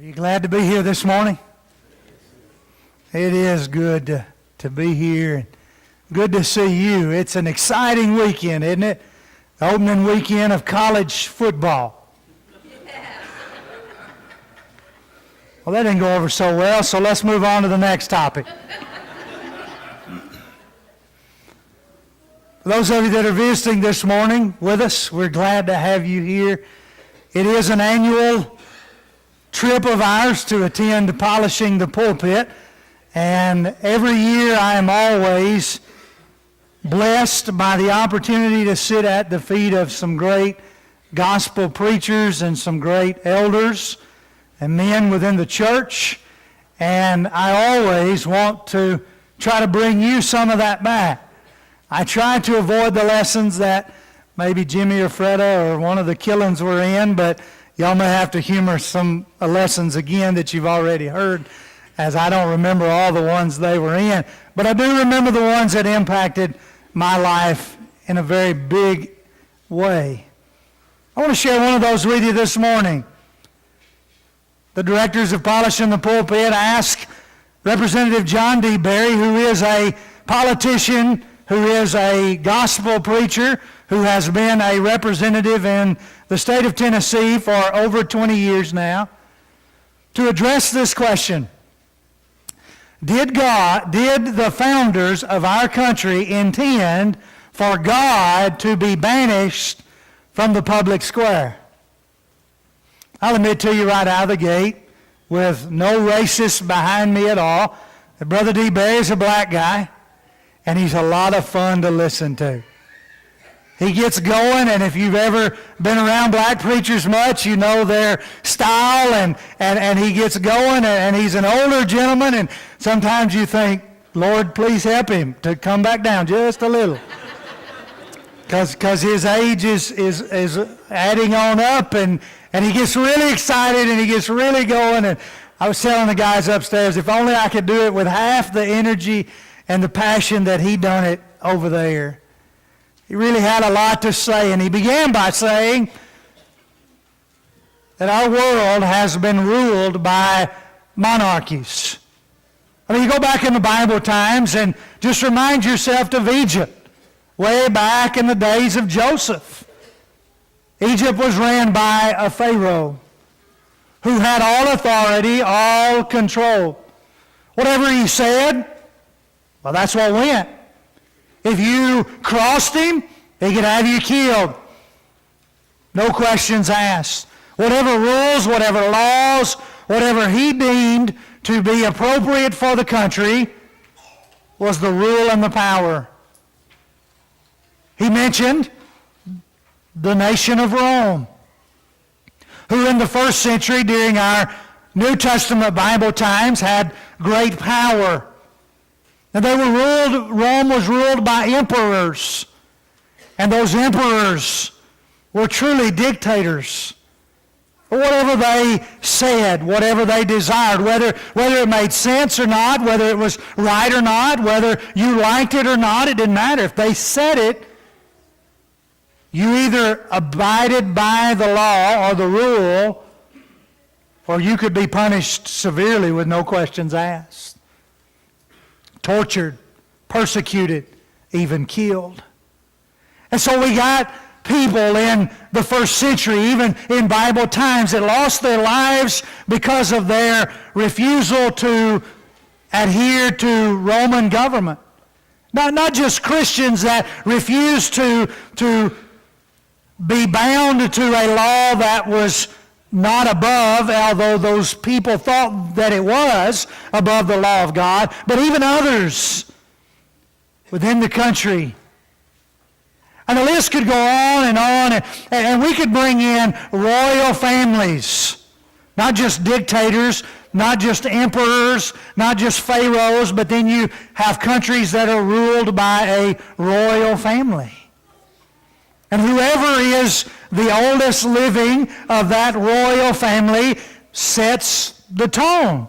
Are you glad to be here this morning? It is good to be here and good to see you. It's an exciting weekend, isn't it? The opening weekend of college football. Well, that didn't go over so well, so let's move on to the next topic. For those of you that are visiting this morning with us, we're glad to have you here. It is an annual trip of ours to attend Polishing the Pulpit, and every year I am always blessed by the opportunity to sit at the feet of some great gospel preachers and some great elders and men within the church, and I always want to try to bring you some of that back. I try to avoid the lessons that maybe Jimmy or Freda or one of the Killens were in, but y'all may have to humor some lessons again that you've already heard, as I don't remember all the ones they were in. But I do remember the ones that impacted my life in a very big way. I want to share one of those with you this morning. The directors of Polishing the Pulpit asked Representative John D. Berry, who is a politician, who is a gospel preacher, who has been a representative in the state of Tennessee for over 20 years now, to address this question. Did the founders of our country intend for God to be banished from the public square? I'll admit to you right out of the gate, with no racist behind me at all, that Brother D. Berry is a black guy, and he's a lot of fun to listen to. He gets going, and if you've ever been around black preachers much, you know their style, and he gets going, and he's an older gentleman, and sometimes you think, Lord, please help him to come back down just a little. Because his age is adding on up, and he gets really excited, and he gets really going, and I was telling the guys upstairs, if only I could do it with half the energy and the passion that he done it over there. He really had a lot to say, and he began by saying that our world has been ruled by monarchies. I mean, you go back in the Bible times and just remind yourself of Egypt, way back in the days of Joseph. Egypt was ran by a Pharaoh who had all authority, all control. Whatever he said, well, that's what went. If you crossed him, he could have you killed. No questions asked. Whatever rules, whatever laws, whatever he deemed to be appropriate for the country was the rule and the power. He mentioned the nation of Rome, who in the first century during our New Testament Bible times had great power. And Rome was ruled by emperors. And those emperors were truly dictators. Whatever they said, whatever they desired, whether it made sense or not, whether it was right or not, whether you liked it or not, it didn't matter. If they said it, you either abided by the law or the rule, or you could be punished severely with no questions asked. Tortured, persecuted, even killed. And so we got people in the first century, even in Bible times, that lost their lives because of their refusal to adhere to Roman government. Not just Christians that refused to be bound to a law that was not above, although those people thought that it was above the law of God, but even others within the country. And the list could go on, and we could bring in royal families, not just dictators, not just emperors, not just pharaohs, but then you have countries that are ruled by a royal family. And whoever is the oldest living of that royal family sets the tone,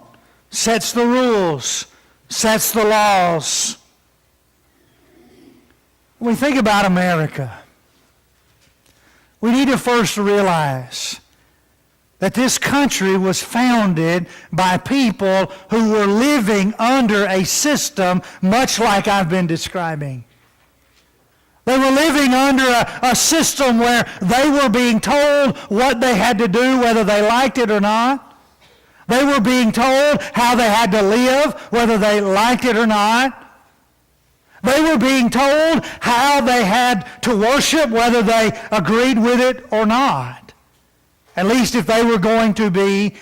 sets the rules, sets the laws. When we think about America, we need to first realize that this country was founded by people who were living under a system much like I've been describing. They were living under a system where they were being told what they had to do, whether they liked it or not. They were being told how they had to live, whether they liked it or not. They were being told how they had to worship, whether they agreed with it or not. At least if they were going to be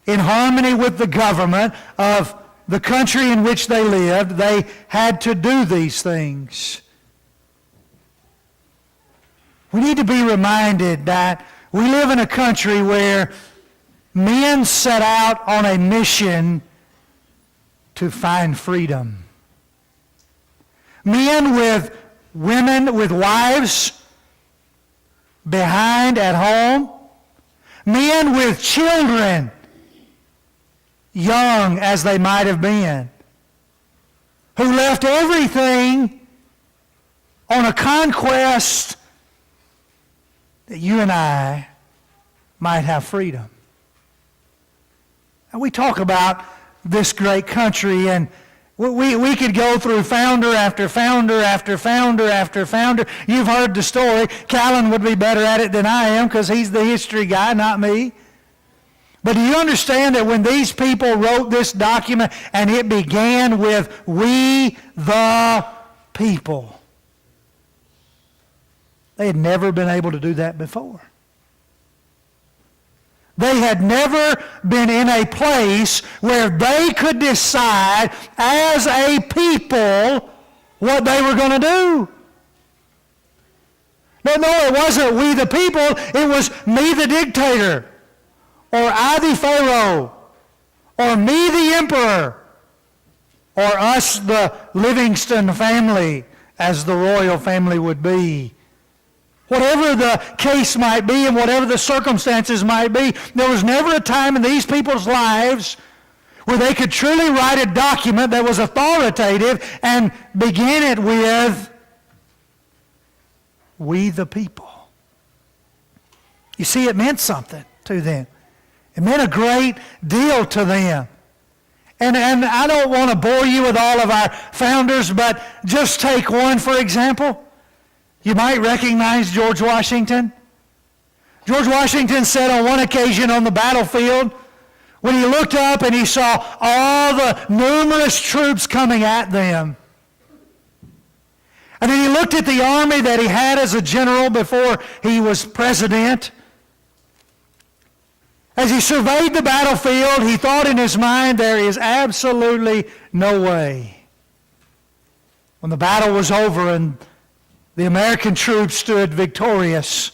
in harmony with the government of the country in which they lived, they had to do these things. We need to be reminded that we live in a country where men set out on a mission to find freedom. Men with women, with wives behind at home. Men with children, young as they might have been, who left everything on a conquest that you and I might have freedom. And we talk about this great country, and we could go through founder after founder after founder after founder. You've heard the story. Callan would be better at it than I am because he's the history guy, not me. But do you understand that when these people wrote this document and it began with "We the people," they had never been able to do that before. They had never been in a place where they could decide as a people what they were going to do. No, it wasn't we the people. It was me the dictator, or I the Pharaoh, or me the emperor, or us the Livingston family, as the royal family would be. Whatever the case might be and whatever the circumstances might be, there was never a time in these people's lives where they could truly write a document that was authoritative and begin it with, "We the people." You see, it meant something to them. It meant a great deal to them. And I don't want to bore you with all of our founders, but just take one, for example. You might recognize George Washington. George Washington said on one occasion on the battlefield, when he looked up and he saw all the numerous troops coming at them, and then he looked at the army that he had as a general before he was president. As he surveyed the battlefield, he thought in his mind, there is absolutely no way. When the battle was over and the American troops stood victorious,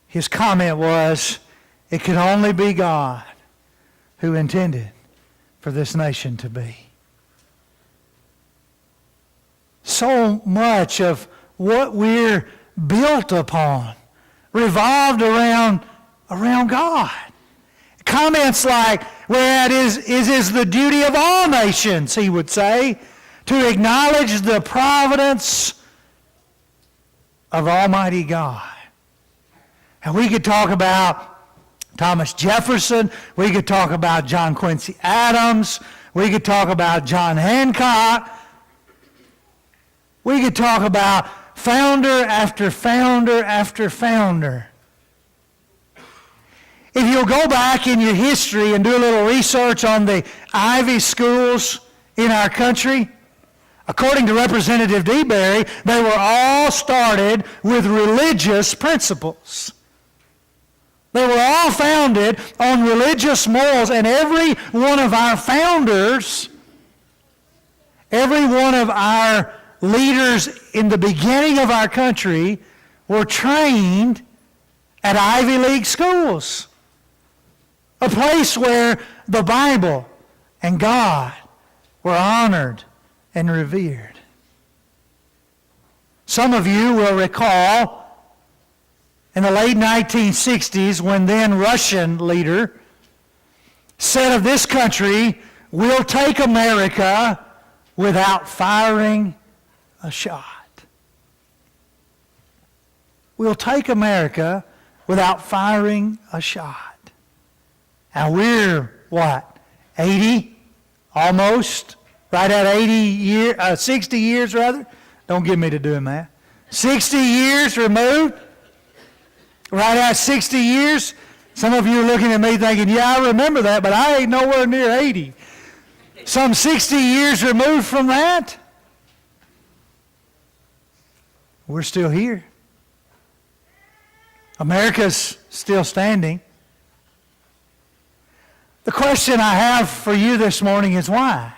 his comment was, it could only be God who intended for this nation to be. So much of what we're built upon revolved around God. Comments like, well, it is the duty of all nations, he would say, to acknowledge the providence of Almighty God. And we could talk about Thomas Jefferson. We could talk about John Quincy Adams. We could talk about John Hancock. We could talk about founder after founder after founder. If you'll go back in your history and do a little research on the Ivy schools in our country, according to Representative DeBerry, they were all started with religious principles. They were all founded on religious morals, and every one of our founders, every one of our leaders in the beginning of our country were trained at Ivy League schools, a place where the Bible and God were honored and revered. Some of you will recall in the late 1960s when then Russian leader said of this country, "We'll take America without firing a shot." We'll take America without firing a shot. And we're, what, 80? Almost? Right at 60 years rather? Don't get me to doing that. 60 years removed? Right at 60 years? Some of you are looking at me thinking, yeah, I remember that, but I ain't nowhere near 80. Some 60 years removed from that? We're still here. America's still standing. The question I have for you this morning is why?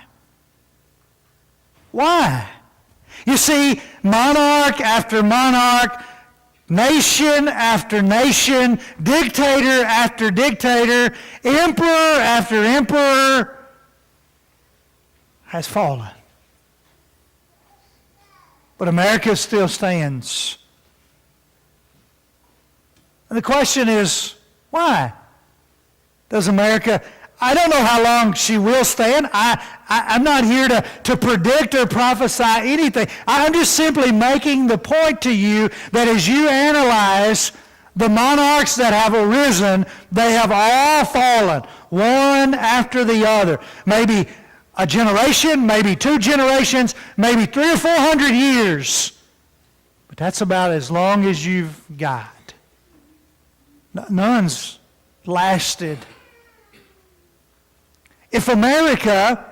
Why? You see, monarch after monarch, nation after nation, dictator after dictator, emperor after emperor has fallen. But America still stands. And the question is, why does America... I don't know how long she will stand. I'm not here to predict or prophesy anything. I'm just simply making the point to you that as you analyze the monarchs that have arisen, they have all fallen, one after the other. Maybe a generation, maybe 2 generations, maybe 300 or 400 years. But that's about as long as you've got. None's lasted. If America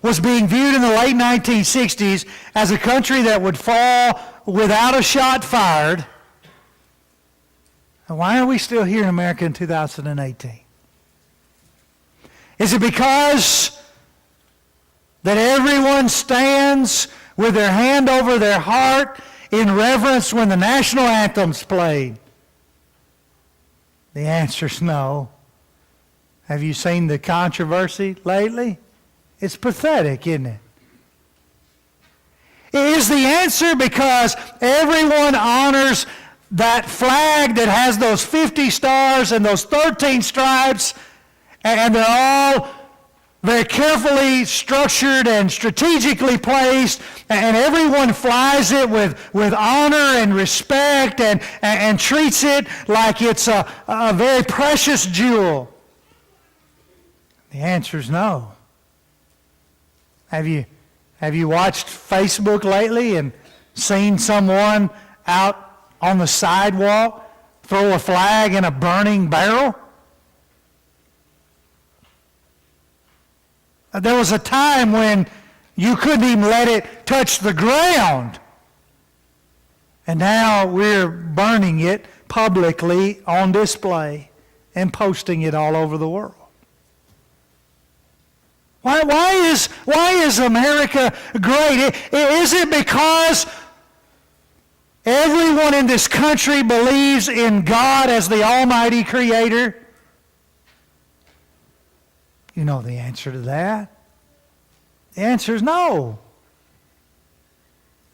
was being viewed in the late 1960s as a country that would fall without a shot fired, why are we still here in America in 2018? Is it because that everyone stands with their hand over their heart in reverence when the national anthem's played? The answer's no. Have you seen the controversy lately? It's pathetic, isn't it? Is the answer because everyone honors that flag that has those 50 stars and those 13 stripes, and they're all very carefully structured and strategically placed, and everyone flies it with honor and respect and treats it like it's a very precious jewel? The answer is no. Have you watched Facebook lately and seen someone out on the sidewalk throw a flag in a burning barrel? There was a time when you couldn't even let it touch the ground. And now we're burning it publicly on display and posting it all over the world. Why is America great? Is it because everyone in this country believes in God as the Almighty Creator? You know the answer to that. The answer is no.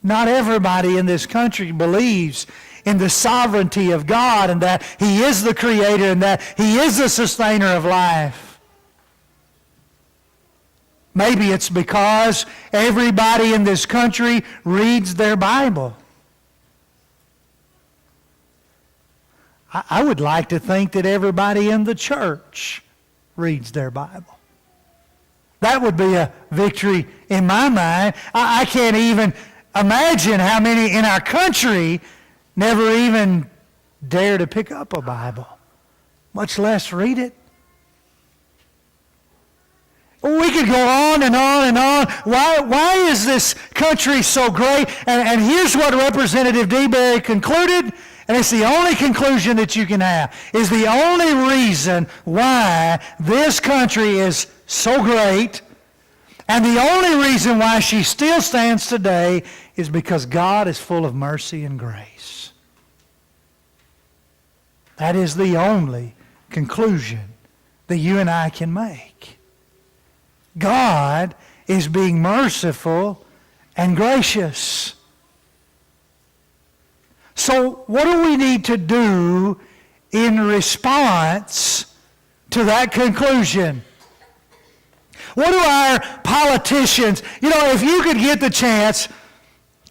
Not everybody in this country believes in the sovereignty of God and that He is the Creator and that He is the sustainer of life. Maybe it's because everybody in this country reads their Bible. I would like to think that everybody in the church reads their Bible. That would be a victory in my mind. I can't even imagine how many in our country never even dare to pick up a Bible, much less read it. We could go on and on and on. Why is this country so great? And here's what Representative DeBerry concluded, and it's the only conclusion that you can have, is the only reason why this country is so great, and the only reason why she still stands today is because God is full of mercy and grace. That is the only conclusion that you and I can make. God is being merciful and gracious. So what do we need to do in response to that conclusion? What do our politicians, if you could get the chance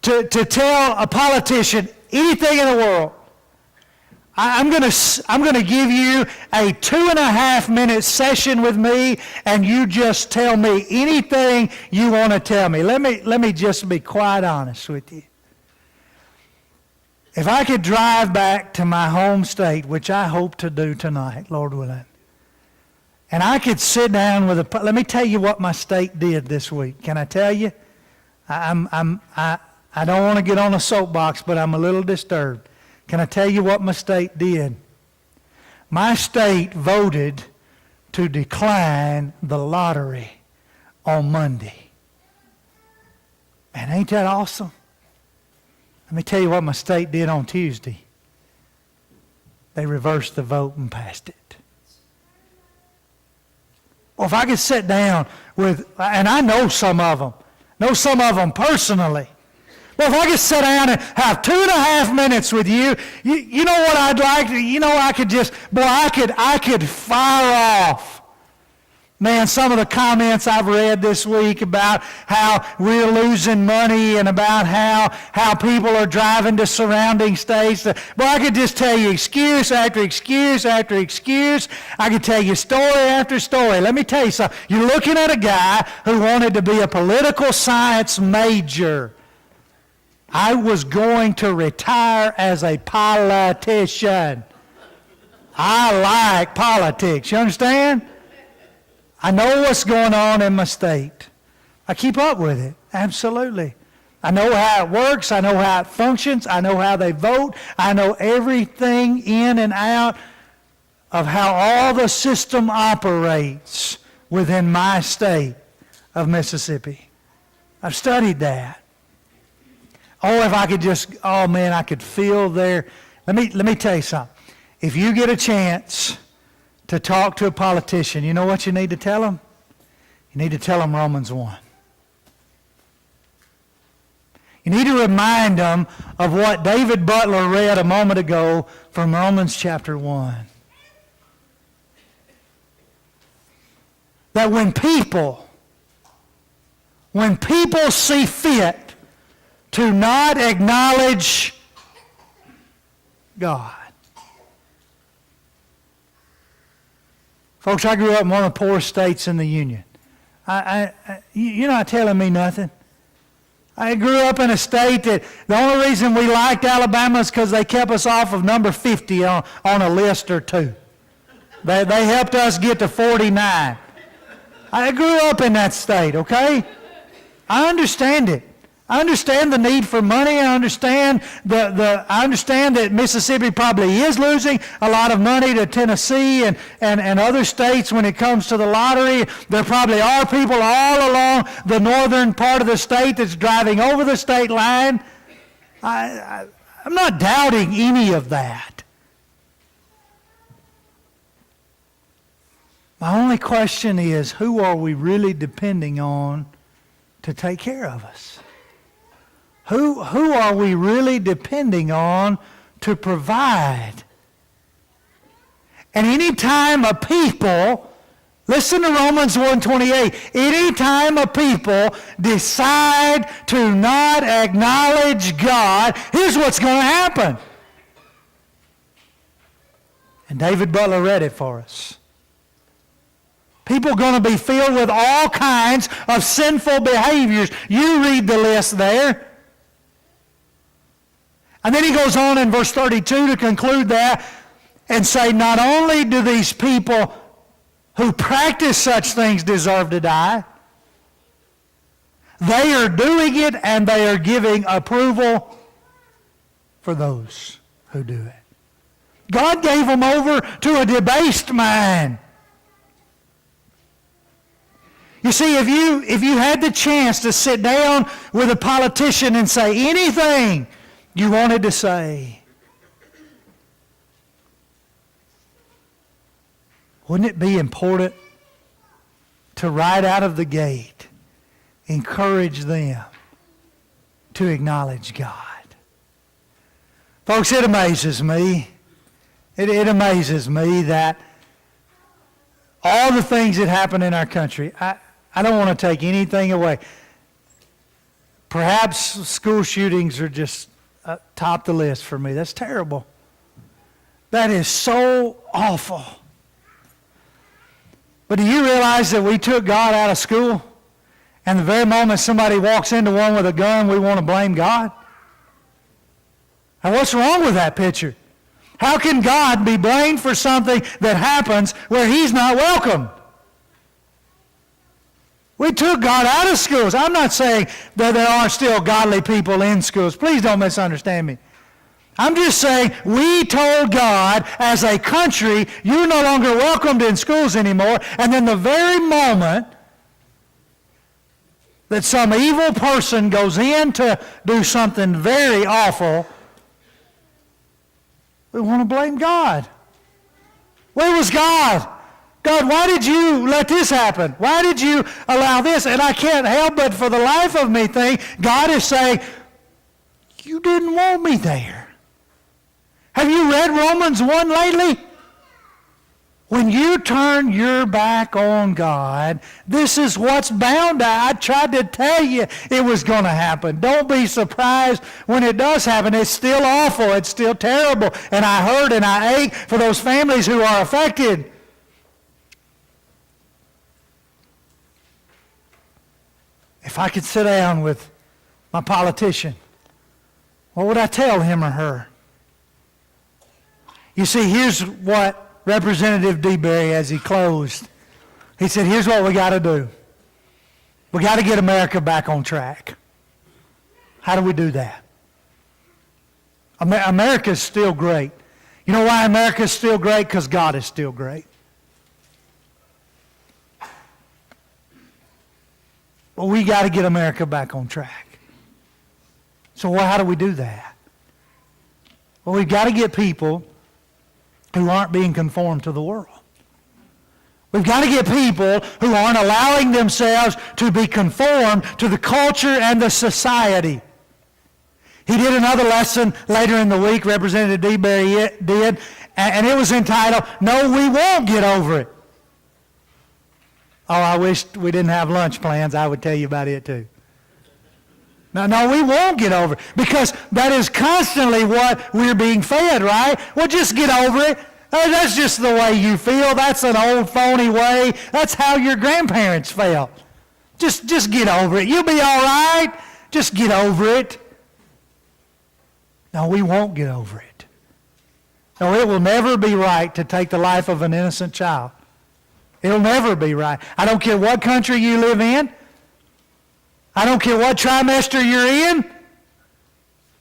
to tell a politician anything in the world, I'm going to give you a 2.5-minute session with me, and you just tell me anything you want to tell me. Let me just be quite honest with you. If I could drive back to my home state, which I hope to do tonight, Lord willing, and I could sit down with let me tell you what my state did this week. Can I tell you? I don't want to get on a soapbox, but I'm a little disturbed. Can I tell you what my state did? My state voted to decline the lottery on Monday. Man, ain't that awesome? Let me tell you what my state did on Tuesday. They reversed the vote and passed it. Well, if I could sit down with, and I know some of them personally. Well, if I could sit down and have 2.5 minutes with you, you know what I'd like to, I could fire off. Man, some of the comments I've read this week about how we're losing money and about how people are driving to surrounding states. Well, I could just tell you excuse after excuse after excuse. I could tell you story after story. Let me tell you something. You're looking at a guy who wanted to be a political science major. I was going to retire as a politician. I like politics. You understand? I know what's going on in my state. I keep up with it. Absolutely. I know how it works. I know how it functions. I know how they vote. I know everything in and out of how all the system operates within my state of Mississippi. I've studied that. Oh, if I could just, I could feel their, let me tell you something. If you get a chance to talk to a politician, you know what you need to tell them? You need to tell them Romans 1. You need to remind them of what David Butler read a moment ago from Romans chapter 1. That when people see fit to not acknowledge God. Folks, I grew up in one of the poorest states in the Union. You're not telling me nothing. I grew up in a state that the only reason we liked Alabama is because they kept us off of number 50 on a list or two. They helped us get to 49. I grew up in that state, okay? I understand it. I understand the need for money. I understand I understand that Mississippi probably is losing a lot of money to Tennessee and other states when it comes to the lottery. There probably are people all along the northern part of the state that's driving over the state line. I'm not doubting any of that. My only question is, who are we really depending on to take care of us? Who are we really depending on to provide? And any time a people, listen to Romans 1:28, any time a people decide to not acknowledge God, here's what's going to happen. And David Butler read it for us. People are going to be filled with all kinds of sinful behaviors. You read the list there. And then he goes on in verse 32 to conclude that and say, not only do these people who practice such things deserve to die, they are doing it and they are giving approval for those who do it. God gave them over to a debased mind. You see, if you had the chance to sit down with a politician and say anything you wanted to say, wouldn't it be important to right out of the gate encourage them to acknowledge God? Folks, it amazes me. It amazes me that all the things that happen in our country, I don't want to take anything away. Perhaps school shootings are just top the list for me. That's terrible. That is so awful. But do you realize that we took God out of school? And the very moment somebody walks into one with a gun, we want to blame God? And what's wrong with that picture? How can God be blamed for something that happens where He's not welcome? We took God out of schools. I'm not saying that there aren't still godly people in schools. Please don't misunderstand me. I'm just saying we told God as a country, you're no longer welcomed in schools anymore. And then the very moment that some evil person goes in to do something very awful, we want to blame God. Where was God? God, why did you let this happen? Why did you allow this? And I can't help but for the life of me think, God is saying, you didn't want me there. Have you read Romans 1 lately? When you turn your back on God, this is what's bound to. I tried to tell you it was going to happen. Don't be surprised when it does happen. It's still awful. It's still terrible. And I hurt and I ache for those families who are affected. If I could sit down with my politician, what would I tell him or her? You see, here's what Representative DeBerry, as he closed, he said, here's what we got to do. We got to get America back on track. How do we do that? America's still great. You know why America's still great? Because God is still great. Well, we got to get America back on track. So how do we do that? Well, we've got to get people who aren't being conformed to the world. We've got to get people who aren't allowing themselves to be conformed to the culture and the society. He did another lesson later in the week, Representative DeBerry did, and it was entitled, No, We Won't Get Over It. Oh, I wish we didn't have lunch plans. I would tell you about it too. No, we won't get over it, because that is constantly what we're being fed, right? Well, just get over it. That's just the way you feel. That's an old phony way. That's how your grandparents felt. Just get over it. You'll be all right. Just get over it. No, we won't get over it. No, it will never be right to take the life of an innocent child. It'll never be right. I don't care what country you live in. I don't care what trimester you're in.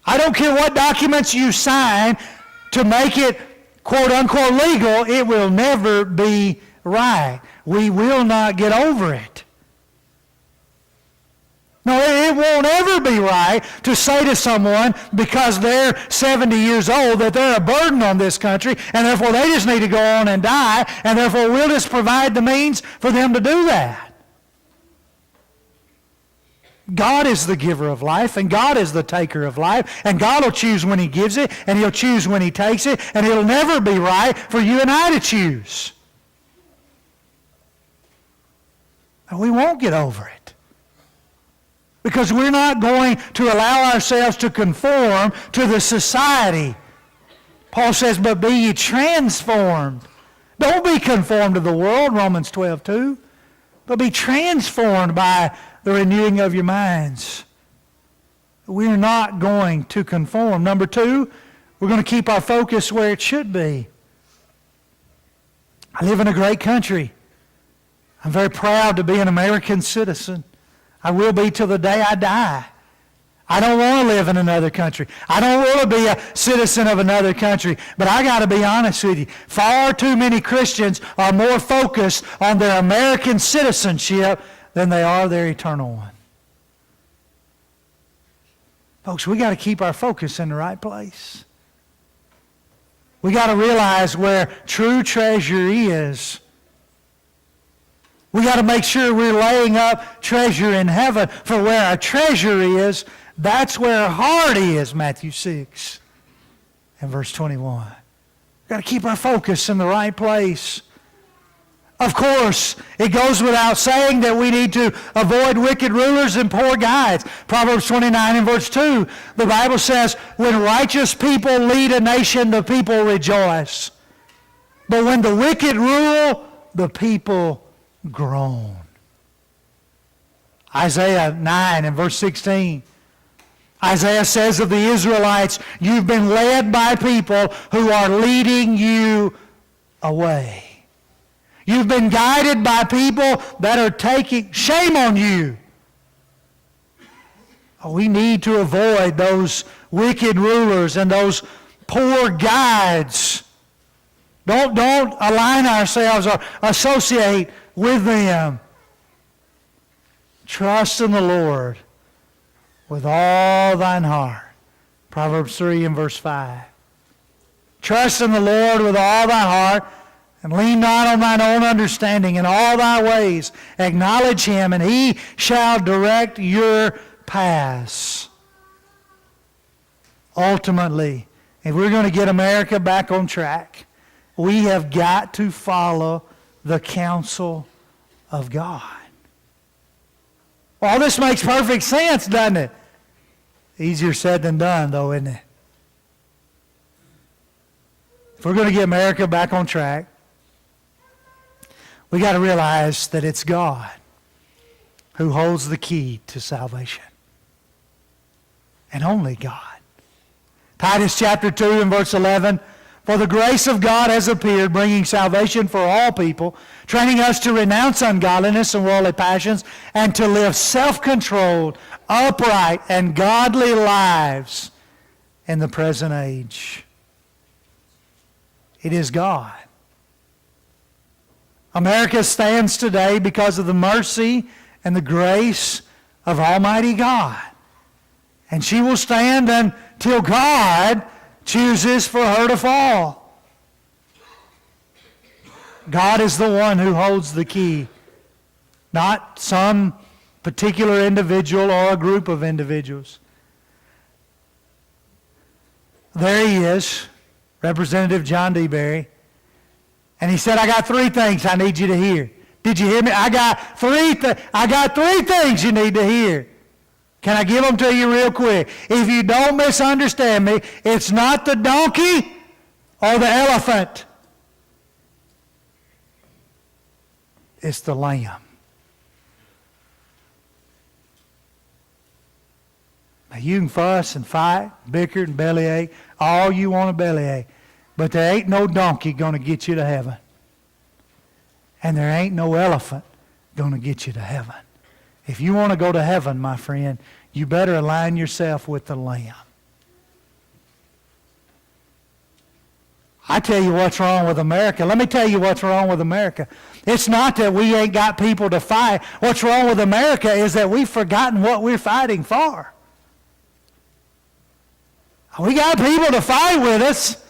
I don't care what documents you sign to make it quote-unquote legal. It will never be right. We will not get over it. No, it won't ever be right to say to someone because they're 70 years old that they're a burden on this country and therefore they just need to go on and die, and therefore we'll just provide the means for them to do that. God is the giver of life, and God is the taker of life, and God will choose when He gives it, and He'll choose when He takes it, and it'll never be right for you and I to choose. And we won't get over it, because we're not going to allow ourselves to conform to the society. Paul says, but be ye transformed. Don't be conformed to the world, Romans 12:2, but be transformed by the renewing of your minds. We're not going to conform. Number two, we're going to keep our focus where it should be. I live in a great country. I'm very proud to be an American citizen. I will be till the day I die. I don't want to live in another country. I don't want to be a citizen of another country. But I got to be honest with you. Far too many Christians are more focused on their American citizenship than they are their eternal one. Folks, we got to keep our focus in the right place. We got to realize where true treasure is. We got to make sure we're laying up treasure in heaven, for where our treasure is, that's where our heart is, Matthew 6 and verse 21. We've got to keep our focus in the right place. Of course, it goes without saying that we need to avoid wicked rulers and poor guides. Proverbs 29 and verse 2, the Bible says, when righteous people lead a nation, the people rejoice. But when the wicked rule, the people groan. Isaiah 9 and verse 16. Isaiah says of the Israelites, you've been led by people who are leading you away. You've been guided by people that are taking shame on you. We need to avoid those wicked rulers and those poor guides. Don't align ourselves or associate with them. Trust in the Lord with all thine heart. Proverbs 3 and verse 5. Trust in the Lord with all thy heart, and lean not on thine own understanding. In all thy ways acknowledge him, and he shall direct your paths. Ultimately, if we're going to get America back on track, we have got to follow the counsel of God. Well, this makes perfect sense, doesn't it? Easier said than done, though, isn't it? If we're going to get America back on track, we got to realize that it's God who holds the key to salvation. And only God. Titus chapter 2 and verse 11, for the grace of God has appeared, bringing salvation for all people, training us to renounce ungodliness and worldly passions, and to live self-controlled, upright, and godly lives in the present age. It is God. America stands today because of the mercy and the grace of Almighty God. And she will stand until God chooses for her to fall. God is the one who holds the key, not some particular individual or a group of individuals. There he is, Representative John D. Berry. And he said, I got three things I need you to hear. Did you hear me? I got three things you need to hear. Can I give them to you real quick? If you don't misunderstand me, it's not the donkey or the elephant. It's the lamb. Now you can fuss and fight, bicker and bellyache, all you want to bellyache. But there ain't no donkey going to get you to heaven. And there ain't no elephant going to get you to heaven. If you want to go to heaven, my friend, you better align yourself with the Lamb. I tell you what's wrong with America. Let me tell you what's wrong with America. It's not that we ain't got people to fight. What's wrong with America is that we've forgotten what we're fighting for. We got people to fight with us.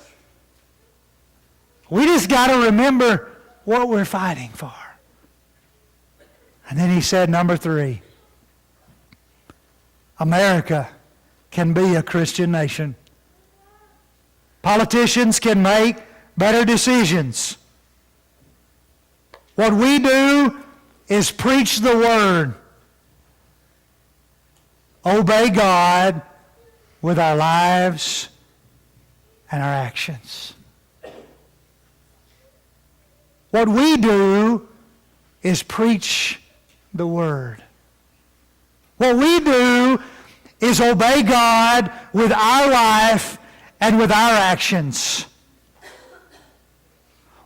We just got to remember what we're fighting for. And then he said, number 3, America can be a Christian nation. Politicians can make better decisions. What we do is preach the Word. Obey God with our lives and our actions. What we do is preach the Word. What we do is obey God with our life and with our actions.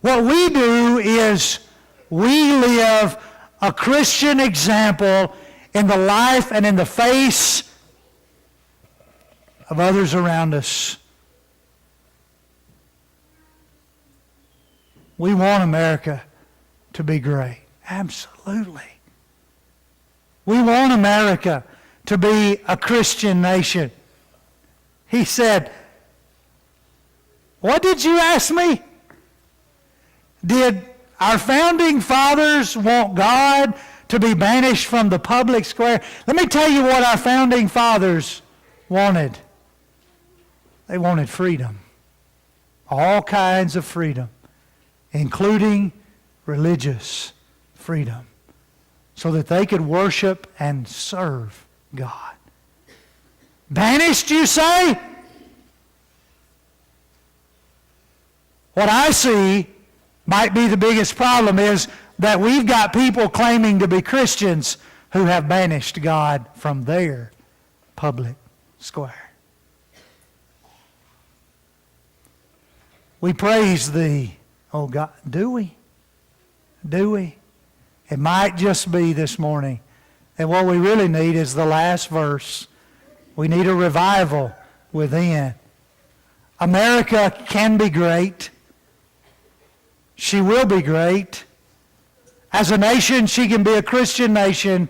What we do is we live a Christian example in the life and in the face of others around us. We want America to be great. Absolutely. We want America to be a Christian nation. He said, what did you ask me? Did our founding fathers want God to be banished from the public square? Let me tell you what our founding fathers wanted. They wanted freedom. All kinds of freedom, including religious freedom so that they could worship and serve God. Banished, you say? What I see might be the biggest problem is that we've got people claiming to be Christians who have banished God from their public square. We praise Thee, oh God. Do we? Do we? It might just be this morning that what we really need is the last verse. We need a revival within. America can be great. She will be great. As a nation, she can be a Christian nation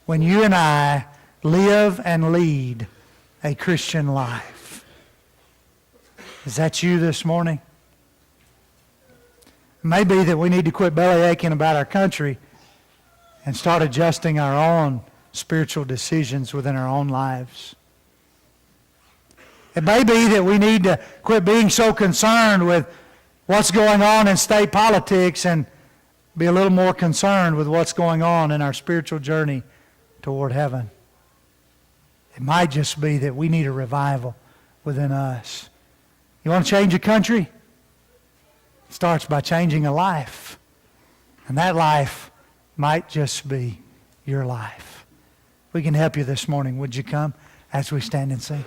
when you and I live and lead a Christian life. Is that you this morning? It may be that we need to quit belly aching about our country and start adjusting our own spiritual decisions within our own lives. It may be that we need to quit being so concerned with what's going on in state politics and be a little more concerned with what's going on in our spiritual journey toward heaven. It might just be that we need a revival within us. You want to change a country? It starts by changing a life. And that life might just be your life. We can help you this morning. Would you come as we stand and sing?